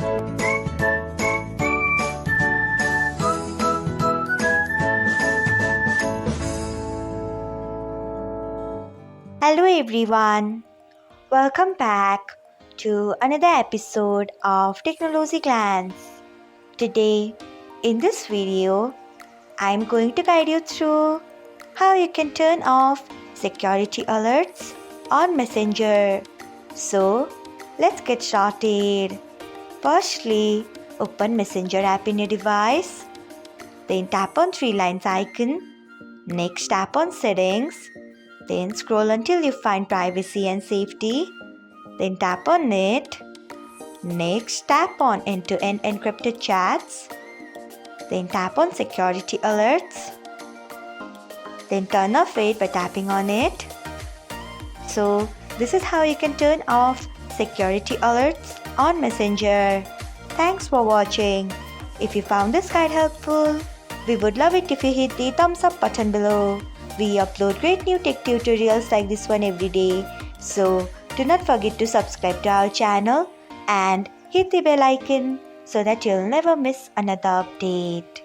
Hello everyone, welcome back to another episode of Technologyglance. Today, in this video, I'm going to guide you through how you can turn off security alerts on Messenger. So, let's get started. Firstly, open Messenger app in your device. Then tap on three lines icon. Next, tap on settings. Then scroll until you find privacy and safety. Then tap on it. Next, tap on end-to-end encrypted chats. Then tap on security alerts. Then turn off it by tapping on it. So, this is how you can turn off security alerts on Messenger. Thanks for watching. If you found this guide helpful, we would love it if you hit the thumbs up button below. We upload great new tech tutorials like this one every day. So do not forget to subscribe to our channel and hit the bell icon so that you'll never miss another update.